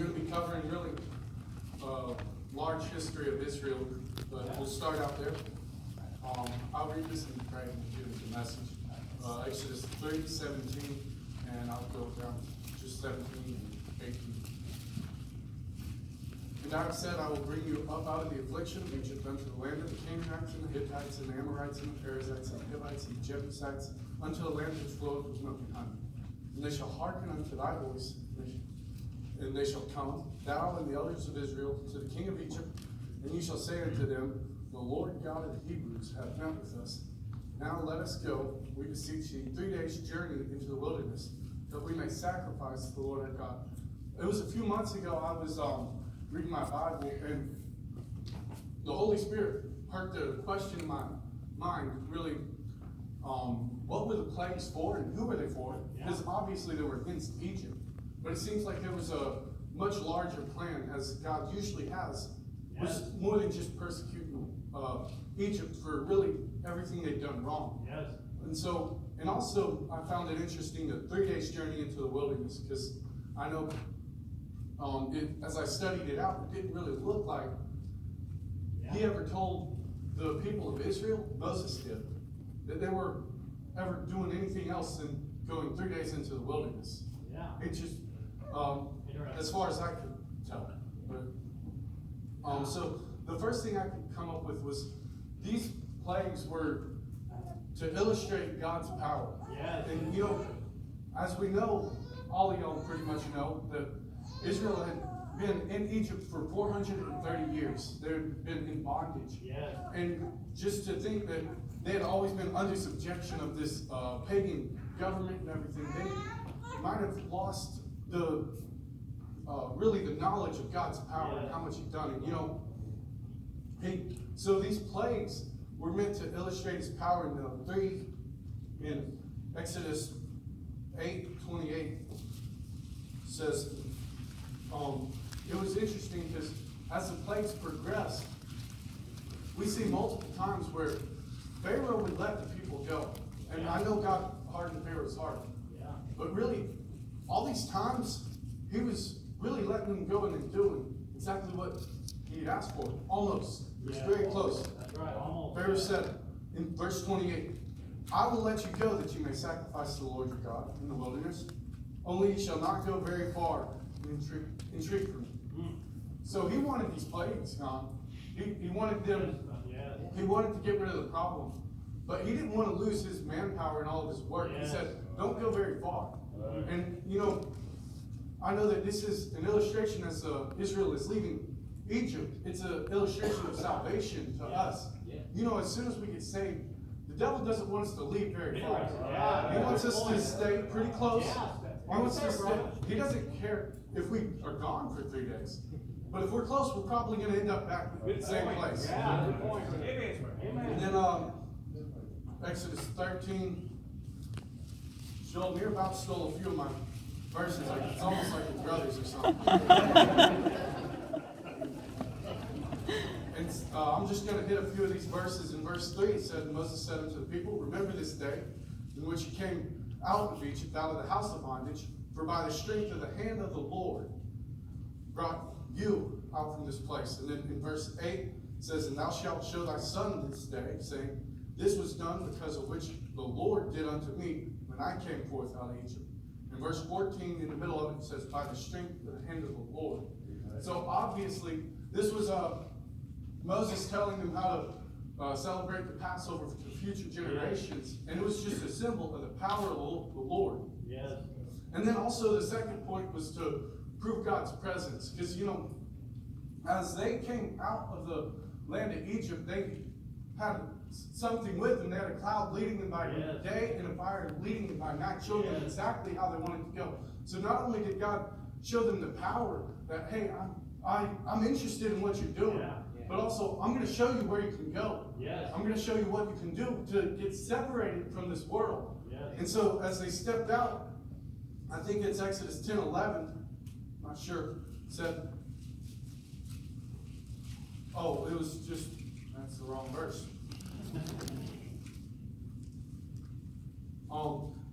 going to be covering really large history of Israel, but we'll start out there. I'll read this and pray and get into the message. Exodus 3:17, and I'll go down to just 17 and 18. And I have said, I will bring you up out of the affliction of Egypt unto the land of the Canaanites and the Hittites and the Amorites and the Perizzites and the Hivites and the Jebusites, unto the land which floweth with milk and honey. And they shall hearken unto thy voice, and they shall come, thou and the elders of Israel, to the king of Egypt, and ye shall say unto them, the Lord God of the Hebrews hath met with us. Now let us go, we beseech thee, 3 days' journey into the wilderness, that we may sacrifice to the Lord our God. It was a few months ago, I was reading my Bible, and the Holy Spirit heard the question in my mind, really, what were the plagues for and who were they for? Because obviously they were against Egypt. But it seems like there was a much larger plan, as God usually has, was more than just persecuting Egypt for really everything they'd done wrong. Yes. And also, I found it interesting, the 3 days journey into the wilderness, because I know, as I studied it out, it didn't really look like he ever told the people of Israel, Moses did, that they were ever doing anything else than going 3 days into the wilderness. Yeah. It just, as far as I could tell. But, so the first thing I could come up with was these plagues were to illustrate God's power. Yes. And as we know, all of y'all pretty much know that Israel had been in Egypt for 430 years. They had been in bondage. Yes. And just to think that they had always been under subjection of this pagan government and everything, they might have lost the really the knowledge of God's power and how much He'd done. And so these plagues were meant to illustrate His power. In Exodus 8:28 says, it was interesting because as the plagues progressed, we see multiple times where Pharaoh would let the people go. And I know God hardened Pharaoh's heart. Yeah. But really, all these times, he was really letting them go and doing exactly what he had asked for. Almost. It was very close. That's right, almost. Pharaoh said in verse 28, I will let you go that you may sacrifice to the Lord your God in the wilderness. Only you shall not go very far and entreat from me. So he wanted these plagues gone. He wanted them, he wanted to get rid of the problem. But he didn't want to lose his manpower and all of his work. He said, don't go very far. And I know that this is an illustration as Israel is leaving Egypt. It's an illustration of salvation to us. As soon as we get saved, the devil doesn't want us to leave very far. He wants us to stay pretty close. He doesn't care if we are gone for 3 days. But if we're close, we're probably going to end up back at the same place. And then Exodus 13. Joel, you're about to steal a few of my verses. It's almost like your brothers or something. And I'm just going to hit a few of these verses. In verse 3, it said, Moses said unto the people, remember this day in which you came out of Egypt, out of the house of bondage, for by the strength of the hand of the Lord brought you out from this place. And then in verse 8, it says, and thou shalt show thy son this day, saying, this was done because of which the Lord did unto me when I came forth out of Egypt. In verse 14, in the middle of it, it says, by the strength of the hand of the Lord. So obviously, this was Moses telling them how to celebrate the Passover for the future generations. And it was just a symbol of the power of the Lord. Yes. And then also the second point was to prove God's presence. Because, as they came out of the land of Egypt, they had something with them. They had a cloud leading them by day and a fire leading them by night, showing them exactly how they wanted to go. So not only did God show them the power that, hey, I'm interested in what you're doing, but also I'm going to show you where you can go. I'm going to show you what you can do to get separated from this world. And so as they stepped out, I think it's Exodus 10:11, not sure, said, it was just, that's the wrong verse.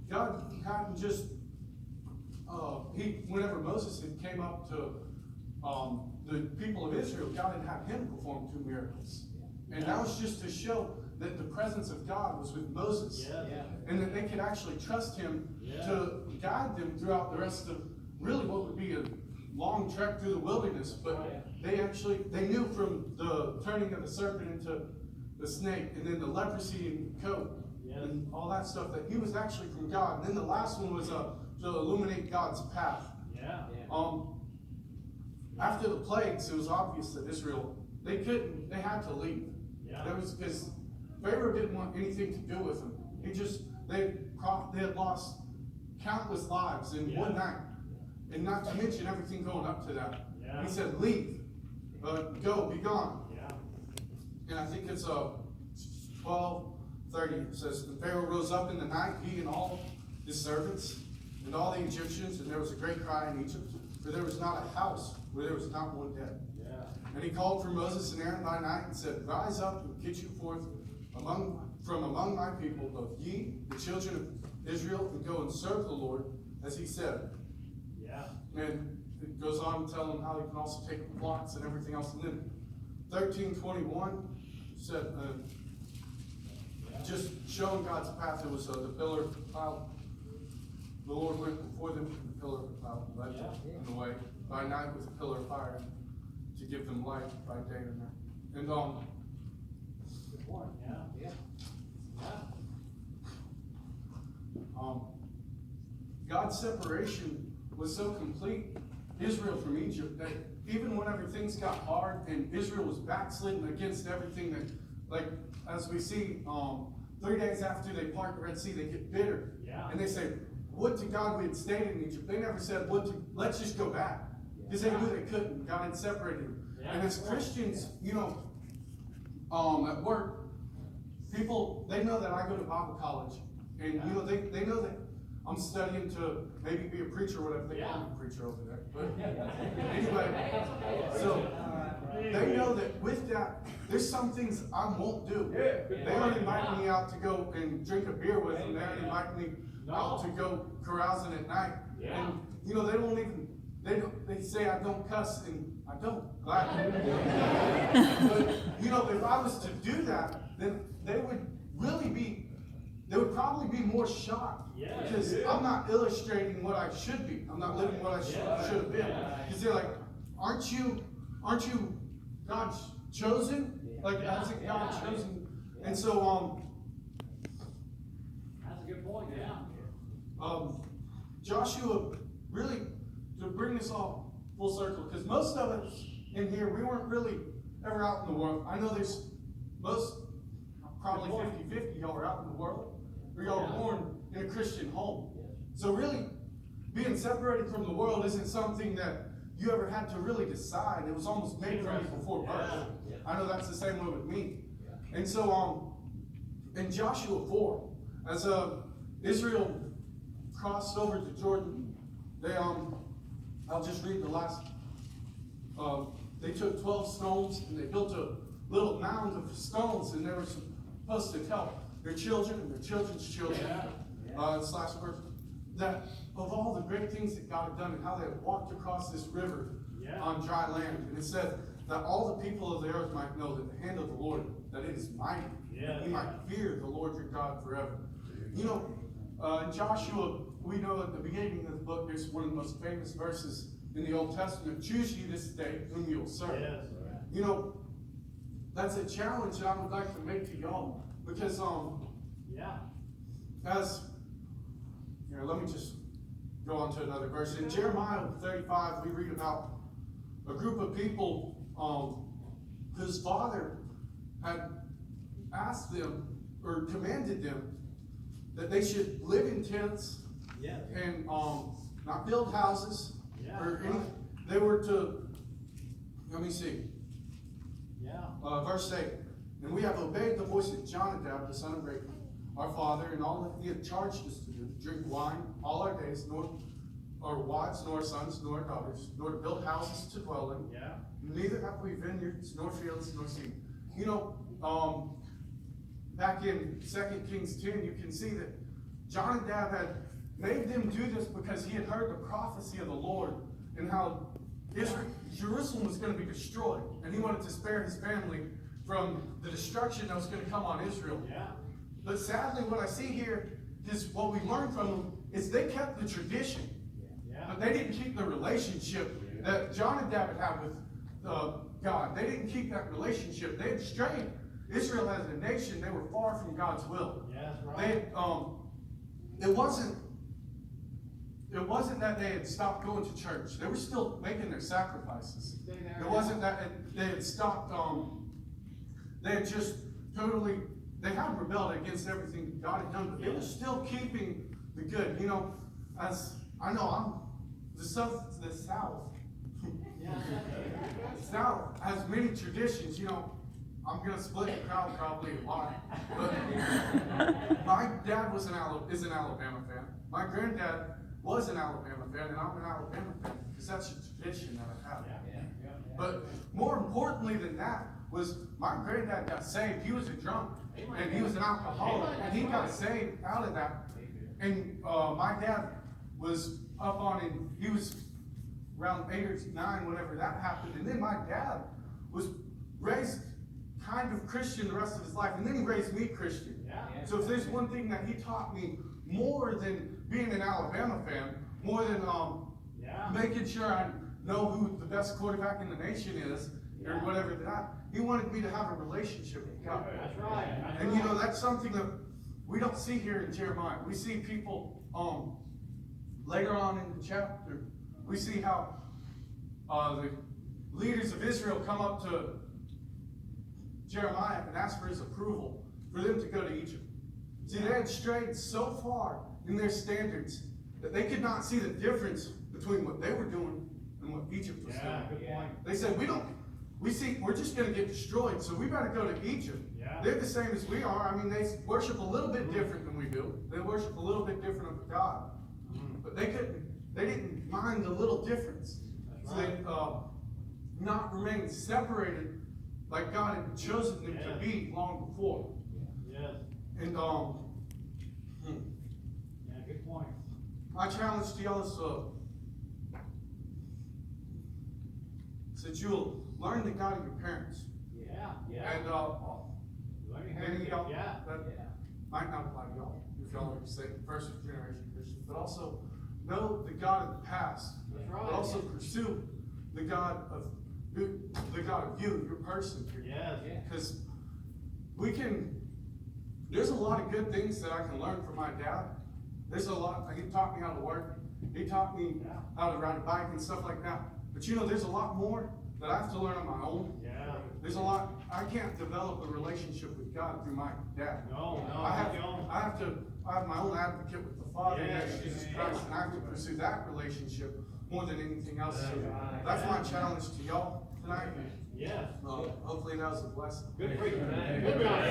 God hadn't just whenever Moses had came up to the people of Israel, God had had him perform 2 miracles. And that was just to show that the presence of God was with Moses. And that they could actually trust him to guide them throughout the rest of really what would be a long trek through the wilderness. But they knew from the turning of the serpent into the snake, and then the leprosy in the coat, and all that stuff, that he was actually from God. And then the last one was to illuminate God's path. After the plagues, it was obvious that Israel, they had to leave. That was because Pharaoh didn't want anything to do with them. They had lost countless lives in one night. And not to mention everything going up to that. He said, leave, go, be gone. And I think it's 12:30. It says, the Pharaoh rose up in the night, he and all his servants, and all the Egyptians, and there was a great cry in Egypt, for there was not a house where there was not one dead. And he called for Moses and Aaron by night and said, rise up and get you forth from among my people, both ye, the children of Israel, and go and serve the Lord, as he said. And it goes on to tell him how he can also take flocks and everything else. And then 13:21 said, just showing God's path, it was the pillar of cloud. The Lord went before them in the pillar of cloud, led them in the way by night with a pillar of fire to give them light by day and night. And good point. God's separation was so complete, Israel from Egypt, that even whenever things got hard and Israel was backslidden against everything, that, like as we see, 3 days after they part the Red Sea, they get bitter. And they say, would to God we had stayed in Egypt. They never said, let's just go back. Because they knew they couldn't. God had separated them. And as Christians, at work, people, they know that I go to Bible college. And, they know that I'm studying to maybe be a preacher or whatever. They call me a preacher over there. But anyway, so they know that with that, there's some things I won't do. They aren't inviting me out to go and drink a beer with them. They aren't inviting me out to go carousing at night. And, they say I don't cuss, and I don't. Glad. But, if I was to do that, then they would probably be more shocked. Because I'm not illustrating what I should be. I'm not living what I should have been. Because they're like, aren't you God's chosen? Like, hasn't God chosen? And so, that's a good point, Joshua, really, to bring this all full circle, because most of us in here, we weren't really ever out in the world. I know there's probably 50-50 y'all are out in the world, or y'all were born in a Christian home. So really, being separated from the world isn't something that you ever had to really decide. It was almost made for you before birth. I know that's the same way with me. And so, in Joshua 4, as Israel crossed over to Jordan, they I'll just read the last. They took 12 stones and they built a little mound of stones, and they were supposed to tell their children and their children's children. This last verse, that of all the great things that God had done and how they had walked across this river on dry land, and it said that all the people of the earth might know that the hand of the Lord, that it is mighty, that we might fear the Lord your God forever. In Joshua, we know at the beginning of the book, there's one of the most famous verses in the Old Testament. Choose ye this day whom you'll serve. That's a challenge that I would like to make to y'all, because let me just go on to another verse. In Jeremiah 35, we read about a group of people whose father had asked them or commanded them that they should live in tents and not build houses or anything. They were to, let me see. Verse 8. And we have obeyed the voice of Jonadab, the son of Rechab, our father, and all that he had charged us to do, drink wine all our days, nor our wives, nor our sons, nor our daughters, nor to build houses to dwell in. Neither have we vineyards, nor fields, nor seed. Back in 2 Kings 10, you can see that Jonadab made them do this because he had heard the prophecy of the Lord and how Jerusalem was going to be destroyed. And he wanted to spare his family from the destruction that was going to come on Israel. Yeah. But sadly, what I see here is what we learned from them is they kept the tradition. Yeah. But they didn't keep the relationship that John and David had with God. They didn't keep that relationship. They had strayed. Israel as a nation, they were far from God's will. Yeah, that's They right. it wasn't that they had stopped going to church. They were still making their sacrifices. It wasn't that they had stopped, they had just totally, they had rebelled against everything God had done, but they were still keeping the good. You know, as I know, the South, the South has many traditions. You know, I'm gonna split the crowd probably a lot, but my dad is an Alabama fan. My granddad was an Alabama fan, and I'm an Alabama fan because that's a tradition that I have. But more importantly than that was my granddad got saved. He was a drunk and he was an alcoholic, and he got saved out of that. And my dad was up on it. He was around 8 or 9 whenever that happened. And then my dad was raised kind of Christian the rest of his life, and then he raised me Christian. So if there's one thing that he taught me more than being an Alabama fan, more than making sure I know who the best quarterback in the nation is, or whatever that, he wanted me to have a relationship with God. That's right. And you know, that's something that we don't see here in Jeremiah. We see people later on in the chapter, we see how the leaders of Israel come up to Jeremiah and ask for his approval for them to go to Egypt. See, they had strayed so far in their standards that they could not see the difference between what they were doing and what Egypt was doing. Good point. They said, we're just going to get destroyed, so we better go to Egypt. Yeah. They're the same as we are. I mean, they worship a little bit different than we do. They worship a little bit different of God. But they didn't mind the little difference. That's So they not remain separated like God had chosen them to be long before. Yes. And Yeah, good point. my challenge to y'all is that you'll learn the God of your parents. Yeah. And Learn your many of heritage. y'all Yeah. that might not apply to y'all if y'all are first generation Christians, but also know the God of the past. That's right. But also pursue the God of you, your person here. Yes. Because there's a lot of good things that I can learn from my dad. He taught me how to work. He taught me how to ride a bike and stuff like that. But you know, there's a lot more that I have to learn on my own. Yeah. There's a lot, I can't develop a relationship with God through my dad. No, I have don't. my own advocate with the Father, and that's Yes. Jesus Christ, and I have to pursue that relationship more than anything else. So that's my challenge to y'all tonight. Yes. Hopefully that was a blessing. Good preaching, man. Good job.